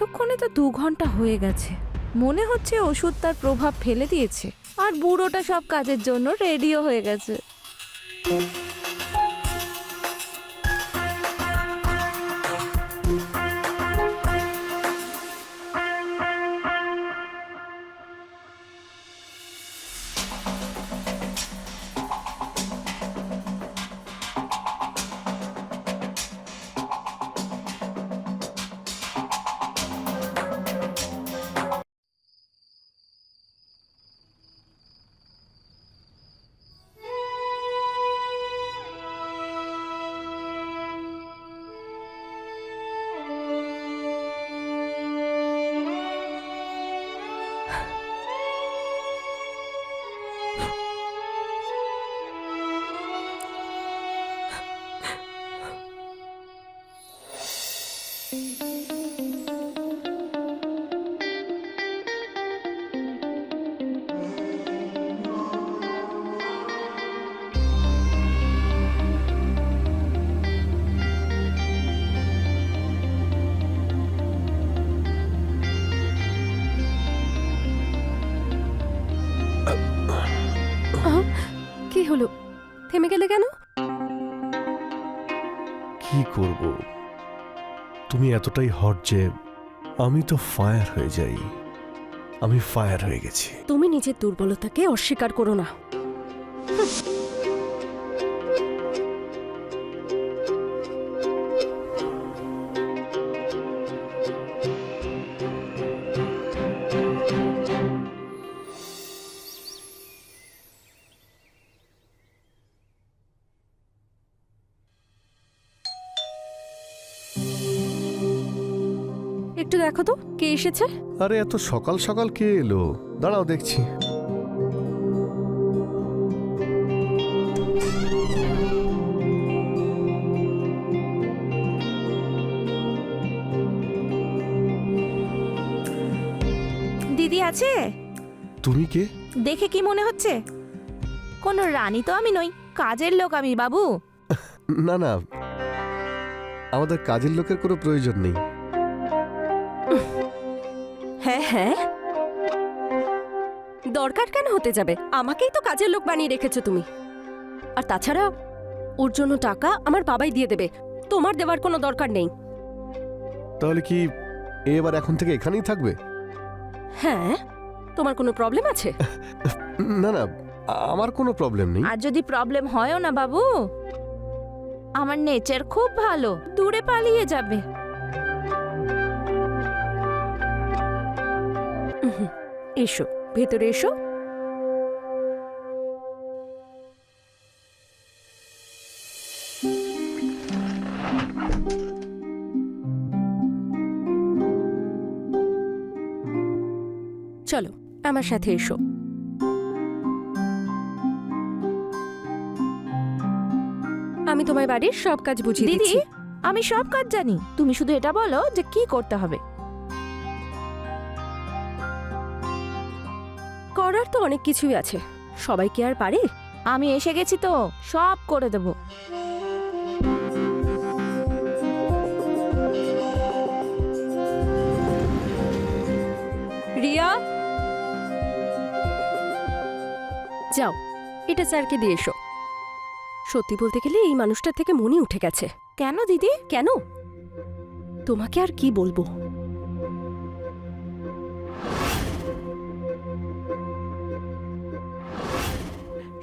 এতক্ষণে তো 2 ঘন্টা হয়ে গেছে। মনে হচ্ছে ওষুধ তার প্রভাব ফেলে দিয়েছে, আর বুড়োটা সব কাজের জন্য রেডিও হয়ে গেছে। কি হলো, থেমে গেলে কেন? কি করব, তুমি এতটাই হট যে আমি তো ফায়ার হয়ে যাই। আমি ফায়ার হয়ে গেছি। তুমি নিজের দুর্বলতাকে অস্বীকার করো না। একটু দেখো তো কে এসেছে। আরে এত সকাল সকাল কে এলো? দাঁড়াও দেখছি। দিদি আছে? তুমি কে? দেখে কি মনে হচ্ছে? কোনো রানী তো আমি নই, কাজের লোক আমি বাবু। না না, আমাদের কাজের লোকের কোনো প্রয়োজন নেই। হ্যাঁ হ্যাঁ, দরকার কেন হতে যাবে? আমাকেই তো কাজের লোক বানিয়ে রেখেছো তুমি। আর তাছাড়া ওর জন্য টাকা আমার বাবাই দিয়ে দেবে, তোমার দেওয়ার কোনো দরকার নেই। তাহলে কি এবার এখন থেকে এখানেই থাকবে? হ্যাঁ, তোমার কোনো প্রবলেম আছে? না না, আমার কোনো প্রবলেম নেই। আর যদি প্রবলেম হয়ও না বাবু, আমার নেচার খুব ভালো, দূরে পালিয়ে যাবে। এসো ভেতরে এসো। চলো আমার সাথে এসো। আমি তোমার বাড়ির সব কাজ বুঝিয়ে দিদি, দিচ্ছি। আমি সব কাজ জানি, তুমি শুধু এটা বলো যে কি করতে হবে। করার তো অনেক কিছুই আছে, সবাই কি আর পারে? আমি এসে গেছি তো, সব করে দেব। রিয়া, যাও এটা স্যারকে দিয়ে এসো। সত্যি বলতে গেলে এই মানুষটার থেকে মনই উঠে গেছে। কেন দিদি? কেন? তোমাকে আর কি বলবো।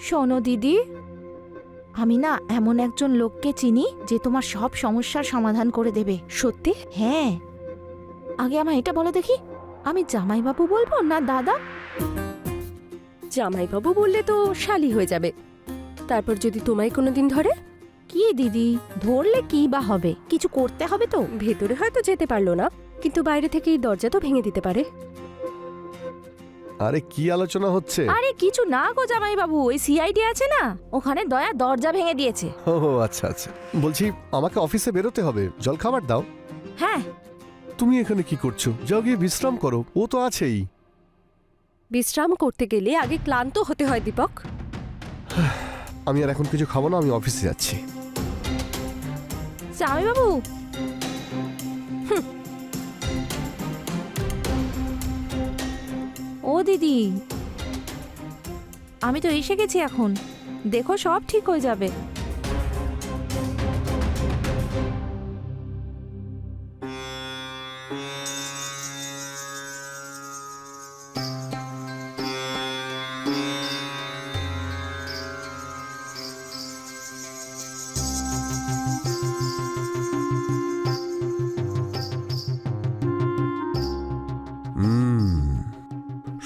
শোনো দিদি, আমি না এমন একজন লোককে চিনি যে তোমার সব সমস্যার সমাধান করে দেবে। সত্যি? হ্যাঁ, আগে আমায় এটা বলো দেখি, আমি জামাইবাবু বলবো না দাদা? জামাইবাবু বললে তো শালি হয়ে যাবে, তারপর যদি তোমায় কোনোদিন ধরে? কি দিদি, ধরলে কি বা হবে? কিছু করতে হবে তো। ভেতরে হয়তো যেতে পারলো না, কিন্তু বাইরে থেকে এই দরজা তো ভেঙে দিতে পারে। আরে কি আলোচনা হচ্ছে? আরে কিছু না গো জামাইবাবু, ওই সিআইডি আছে না, ওখানে দয়া দরজা ভেঙে দিয়েছে। ও আচ্ছা আচ্ছা, বলছি আমাকে অফিসে বেরোতে হবে, জল খাবার দাও। হ্যাঁ। তুমি এখানে কি করছো? যাও গিয়ে বিশ্রাম করো, ও তো আছেই। বিশ্রাম করতে গেলে আগে ক্লান্ত হতে হয় দীপক। আমি আর এখন কিছু খাবো না, আমি অফিসে যাচ্ছি। জামাইবাবু, ও দিদি, আমি তো এসে গেছি এখন, দেখো সব ঠিক হয়ে যাবে।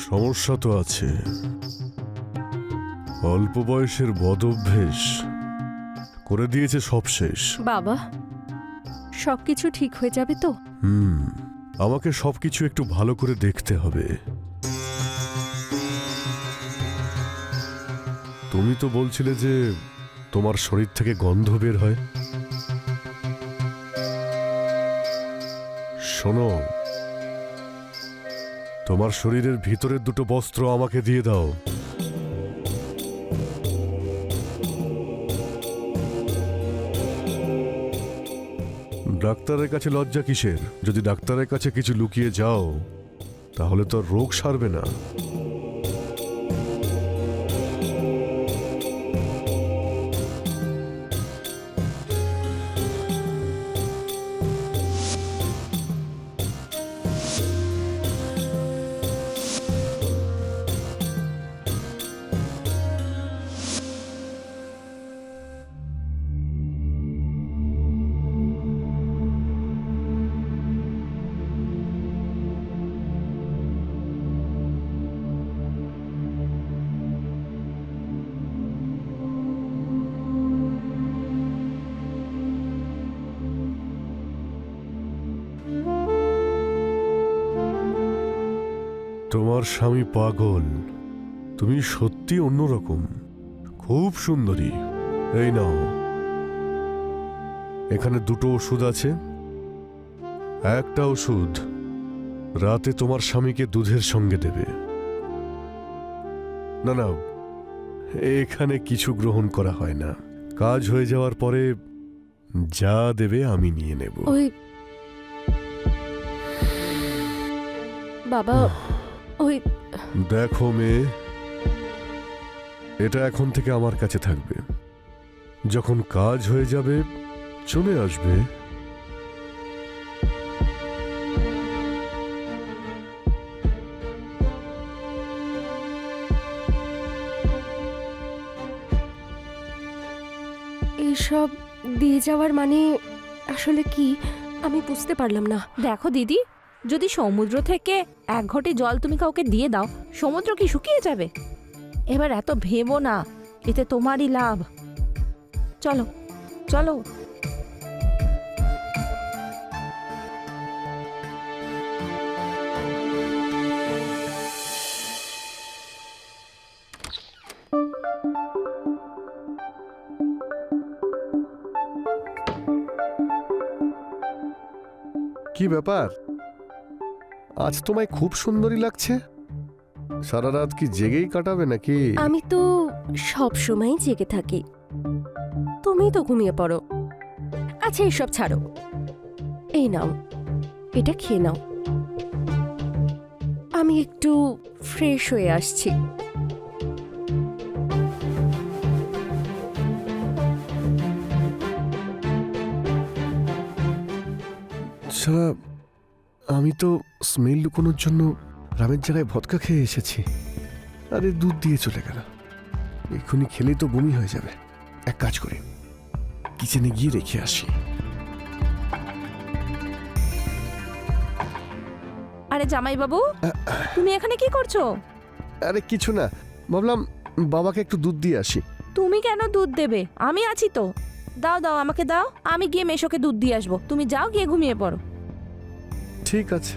সমস্যা তো আছে। অল্প বয়সের বদঅভ্যেস করে দিয়েছে সব শেষ। বাবা, সবকিছু ঠিক হয়ে যাবে তো? আমাকে সবকিছু একটু ভালো করে দেখতে হবে। তুমি তো বলছিলে যে তোমার শরীর থেকে গন্ধ বের হয়। শোনো, তোমার শরীরের ভিতরের দুটো বস্ত্র আমাকে দিয়ে দাও। ডাক্তারের কাছে লজ্জা কিসের? যদি ডাক্তারের কাছে কিছু লুকিয়ে যাও তাহলে তো আর রোগ সারবে না। তোমার স্বামী পাগল, তুমি সত্যি অন্যরকম, খুব সুন্দরী। এই নাও, এখানে দুটো ওষুধ আছে। একটা ওষুধ রাতে তোমার স্বামীকে দুধের সঙ্গে দেবে। না না, এখানে কিছু গ্রহণ করা হয় না। কাজ হয়ে যাওয়ার পরে যা দেবে আমি নিয়ে নেব। ওই বাবা, ওই দেখো মেয়ে, এটা এখন থেকে আমার কাছে থাকবে। যখন কাজ হয়ে যাবে চলে আসবে। এইসব দিয়ে যাওয়ার মানে আসলে কি আমি বুঝতে পারলাম না। দেখো দিদি, যদি সমুদ্র থেকে এক ঘটি জল তুমি কাউকে দিয়ে দাও, সমুদ্র কি শুকিয়ে যাবে? এবার এত ভেবো না, এতে তোমারই লাভ। চলো চলো। কি ব্যাপার, আজ তোমায় খুব সুন্দরী লাগছে। সারা রাত কি জেগেই কাটাবে নাকি? আমি তো সব সময় জেগে থাকি, তুমি তো ঘুমিয়ে পড়ো। আচ্ছা এসব ছাড়ো, এই নাও, এটা খেয়ে নাও। আমি একটু ফ্রেশ হয়ে আসছি। সারা, আমি তো স্মেল লুকোনোর জন্য রামের জায়গায় ভদকা খেয়ে এসেছি। আরে দুধ দিয়ে চলে গেল। এক্ষুনি খেলেই তো বমি হয়ে যাবে। এক কাজ করি, কিচেনে গিয়ে রেখে আসি। আরে জামাই বাবু, তুমি এখানে কি করছো? আরে কিছু না, ভাবলাম বাবাকে একটু দুধ দিয়ে আসি। তুমি কেন দুধ দেবে? আমি আছি তো। দাও দাও, আমাকে দাও, আমি গিয়ে মেশোকে দুধ দিয়ে আসবো। তুমি যাও, গিয়ে ঘুমিয়ে পড়ো। ঠিক আছে।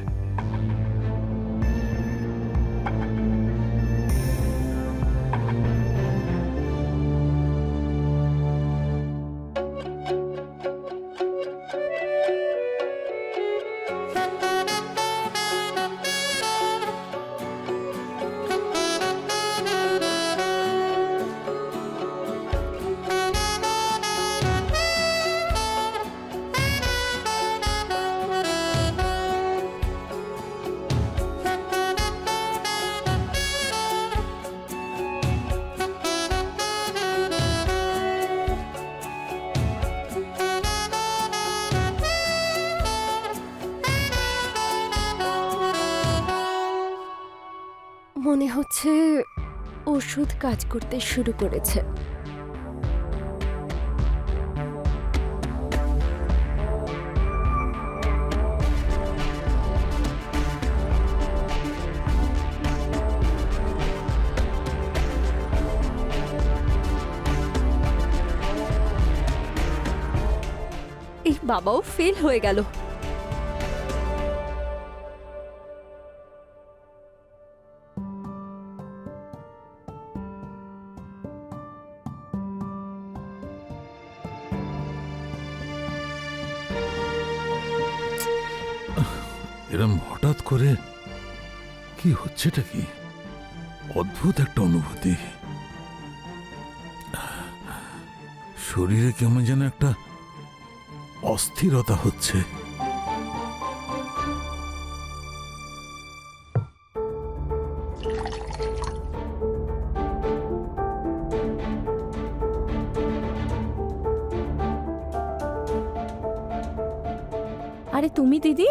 মনে হচ্ছে ওষুধ কাজ করতে শুরু করেছে। এই বাবাও ফেল হয়ে গেল। এরম হঠাৎ করে কি হচ্ছেটা কি? অদ্ভুত একটা অনুভূতি। শরীরে কেমন যেন একটা অস্থিরতা হচ্ছে। আরে তুমি দিদি,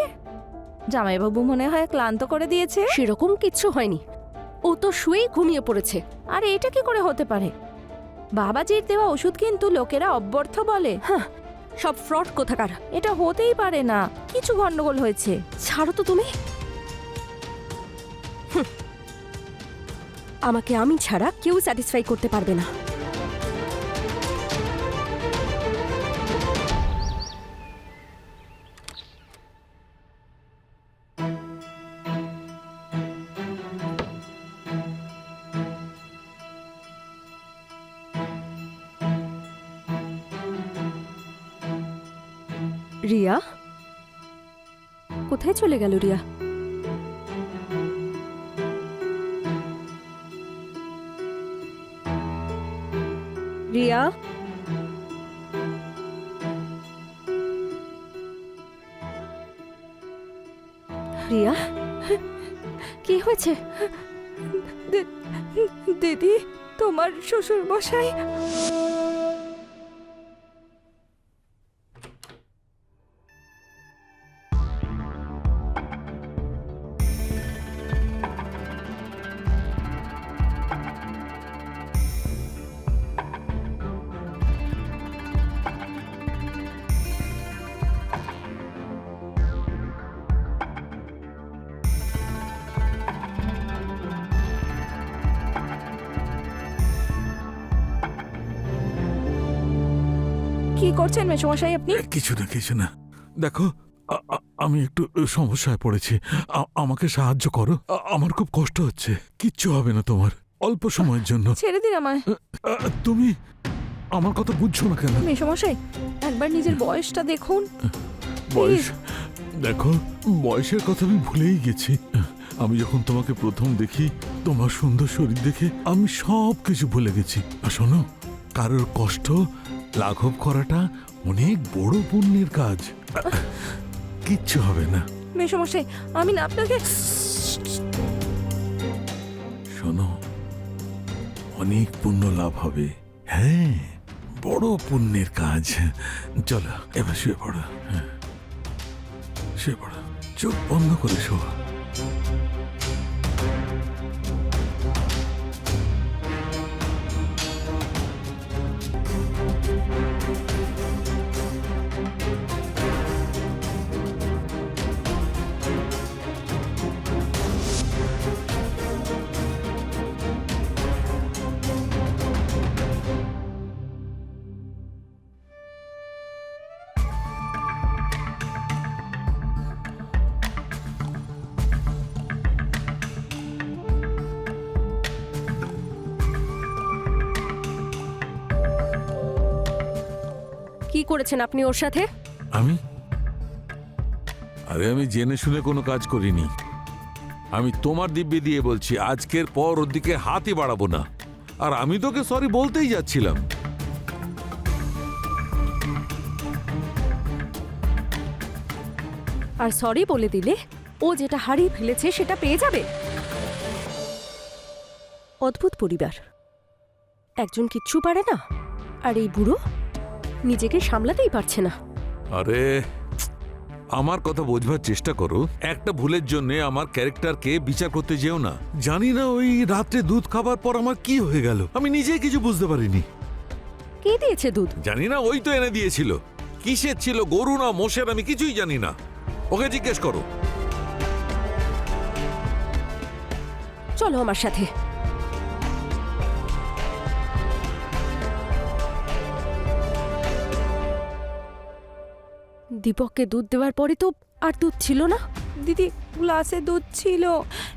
জামাইবাবু মনে হয় ক্লান্ত করে দিয়েছে। সেরকম কিচ্ছু হয়নি, ও তো শুয়েই ঘুমিয়ে পড়েছে। আরে এটা কি করে হতে পারে? বাবাজির দেওয়া ওষুধ কিন্তু লোকেরা অব্যর্থ বলে। হ্যাঁ, সব ফ্রড কোথাকার। এটা হতেই পারে না, কিছু গন্ডগোল হয়েছে। ছাড়ো তো তুমি। আমাকে আমি ছাড়া কেউ স্যাটিসফাই করতে পারবে না। রিয়া কোথায় চলে গেল? রিয়া, রিয়া, রিয়া, কি হয়েছে? দিদি, তোমার শ্বশুর মশাই। কি করছেন মেশমশাই আপনি? কিছু না, কিছু না। দেখো, আমি একটু সমস্যায় পড়েছি। আমাকে সাহায্য করো। আমার খুব কষ্ট হচ্ছে। কিচ্ছু হবে না তোমার, অল্প সময়ের জন্য। ছেড়ে দিন আমায়। তুমি আমার কথা বুঝছো না কেন? মেশমশাই, একবার নিজের বয়সটা দেখুন। বয়স? দেখো, বয়সের কথা আমি ভুলেই গেছি। আমি যখন তোমাকে প্রথম দেখি, তোমার সুন্দর শরীর দেখে আমি সব কিছু ভুলে গেছি। আর শোনো, কারোর কষ্ট লাঘব করাটা অনেক বড় পুণ্যের কাজ। কিচ্ছু হবে না। মেশমশাই, আমি না আপনাকে। শোনো, অনেক পুণ্য লাভ হবে। হ্যাঁ, বড় পুণ্যের কাজ। চলো এবার শুয়ে পড়ো। শুয়ে পড়ো, চোখ বন্ধ করে শো। কি করেছেন আপনি ওর সাথে? আমি আমি জেনে শুনে কোনো কাজ করিনি। আমি তোমার দিব্যি দিয়ে বলছি, আজকের পর ওর দিকে হাতই বাড়াবো না। আর আমি তোকে সরি বলতেই যাচ্ছিলাম। আর সরি বলে দিলে ও যেটা হারিয়ে ফেলেছে সেটা পেয়ে যাবে। অদ্ভুত পরিবার, একজন কিচ্ছু পারে না, আর এই বুড়ো নিজেকে সামলাতেই পারছে না। আরে আমার কথা বোঝবার চেষ্টা করো। একটা ভুলের জন্য আমার ক্যারেক্টারকে বিচার করতে যেও না। জানি না ওই রাত্রে দুধ খাবার পর আমার কি হয়ে গেল, আমি নিজেই কিছু বুঝতে পারিনি। কে দিয়েছে দুধ? জানি না, ওই তো এনে দিয়েছিল। কিসের ছিল, গরু না মোষের, আমি কিছুই জানি না। ওকে জিজ্ঞেস করো। চলো আমার সাথে। দীপককে দুধ দেওয়ার পরে তো আর দুধ ছিল না। দিদি, গ্লাসে দুধ ছিল,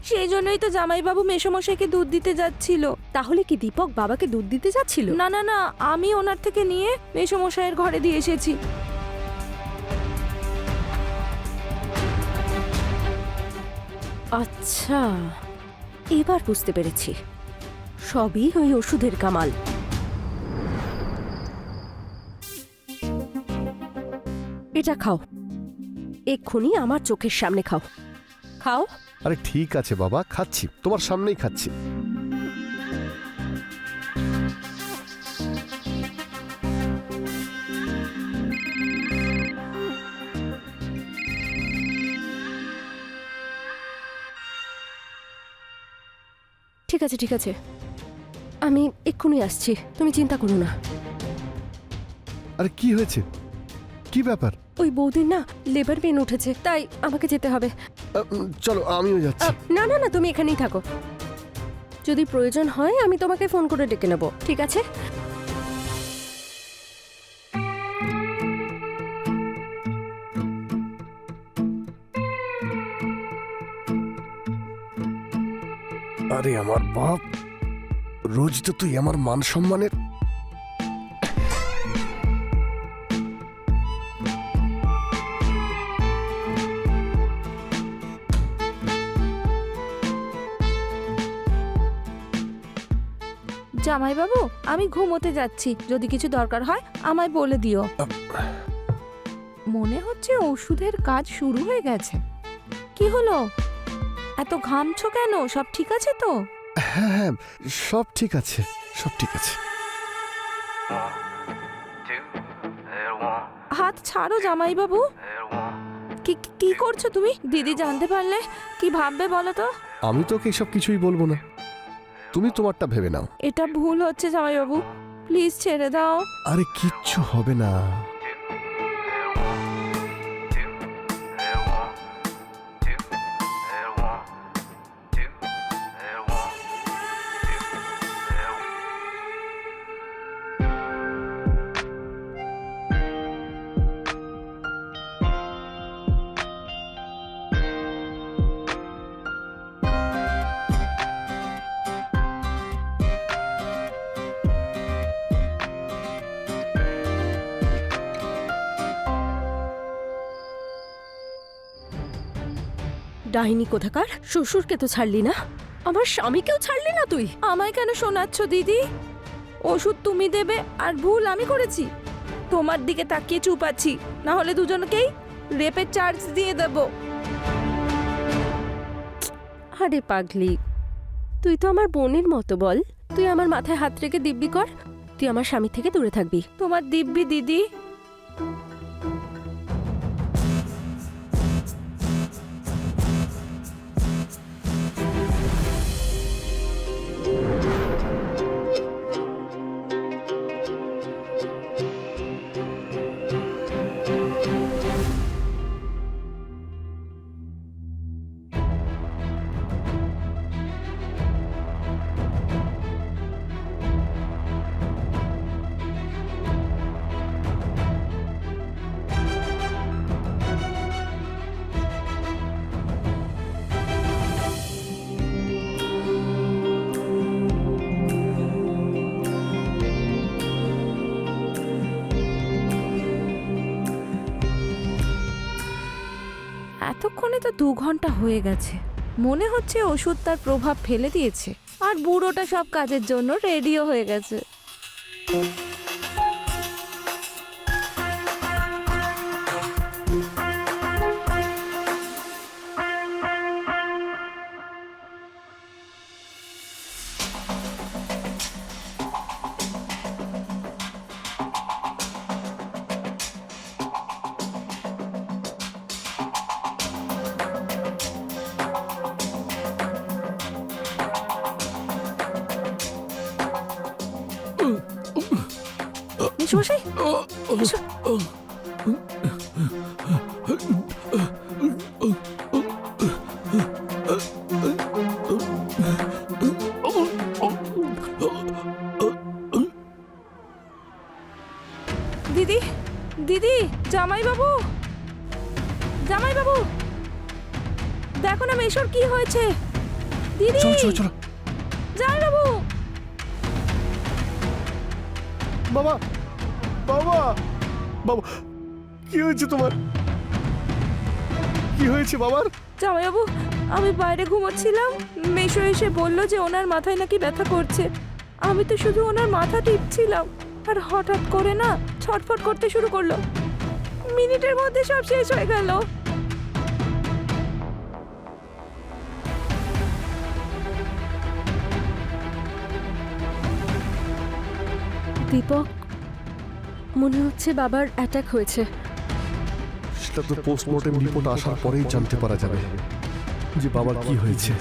সেই জন্যই তো জামাইবাবু মেসোমশাইকে দুধ দিতে যাচ্ছিল। তাহলে কি দীপক বাবাকে দুধ দিতে যাচ্ছিল? না না না, আমি ওনার থেকে নিয়ে মেসোমশাইয়ের ঘরে দিয়ে এসেছি। আচ্ছা, এবার বুঝতে পেরেছি, সবই ওই ওষুধের কামাল। এটা খাও, এক্ষুনি আমার চোখের সামনে খাও। খাও। আরে ঠিক আছে বাবা, খাচ্ছি, তোমার সামনেই খাচ্ছি। ঠিক আছে ঠিক আছে, আমি এক্ষুনি আসছি, তুমি চিন্তা করো না। আরে কি হয়েছে, কি ব্যাপার? ওই বৌদির না লেবার পেন উঠেছে, তাই আমাকে যেতে হবে। চলো আমিও যাচ্ছি। না না না, তুমি এখানেই থাকো, যদি প্রয়োজন হয় আমি তোমাকে ফোন করে ডেকে নেব, ঠিক আছে? আরে আমার বাপ, রোজ তো তুই আমার মান সম্মানের। জামাইবাবু, আমি ঘুমোতে যাচ্ছি, যদি কিছু দরকার হয় আমায় বলে দিও। মনে হচ্ছে ওষুধের কাজ শুরু হয়ে গেছে। কি হলো, এত ঘামছো কেন? সব ঠিক আছে তো? হ্যাঁ হ্যাঁ, সব ঠিক আছে, সব ঠিক আছে। হাত ছাড়ো জামাইবাবু। কি কি করছো তুমি? দিদি জানতে পারলে কি ভাববে বলো তো? আমি তোকে এসব কিছুই বলবো না, তুমি তোমারটা ভেবে নাও। এটা ভুল হচ্ছে জামাইবাবু, প্লিজ ছেড়ে দাও। আরে কিচ্ছু হবে না। ডাইনি কোথাকার, শ্বশুরকে তো ছাড়লি না, আমার স্বামীকেও ছাড়লি না তুই। আমায় কেন শোনাচ্ছ দিদি? ওষুধ তুমি দেবে আর ভুল আমি করেছি? তোমার দিকে তাকিয়ে চুপ আছি, না হলে দুজনকেই রেপের চার্জ দিয়ে দেব। আরে পাগলি, তুই তো আমার বোনের মতো, বল। তুই আমার মাথায় হাত রেখে দিব্যি কর, তুই আমার স্বামী থেকে দূরে থাকবি। তোমার দিব্যি দিদি। এতক্ষণে তো 2 ঘন্টা হয়ে গেছে, মনে হচ্ছে ওষুধ তার প্রভাব ফেলে দিয়েছে, আর বুড়োটা সব কাজের জন্য রেডিও হয়ে গেছে। মেশমশাই এসো। দিদি দিদি, জামাইবাবু, জামাইবাবু, দেখো না মেশোর কি হয়েছে। দিদি, চলো চলো চলো। জামাইবাবু, বাবা বাবা বাবা, কি হয়েছে তোমার? কি হয়েছে বাবার? জামাইবাবু, আমি বাইরে ঘুমোচ্ছিলাম, মেশো এসে বললো যে ওনার মাথায় নাকি ব্যথা করছে। আমি তো শুধু ওনার মাথা টিপছিলাম, আর হঠাৎ করে না ছটফট করতে শুরু করলো। মিনিটের মধ্যে সব শেষ হয়ে গেল। দীপক, মনে হচ্ছে বাবার অ্যাটাক হয়েছে। সেটা তো পোস্টমর্টেম রিপোর্ট আসার পরেই জানতে পারা যাবে যে বাবার কি হয়েছে।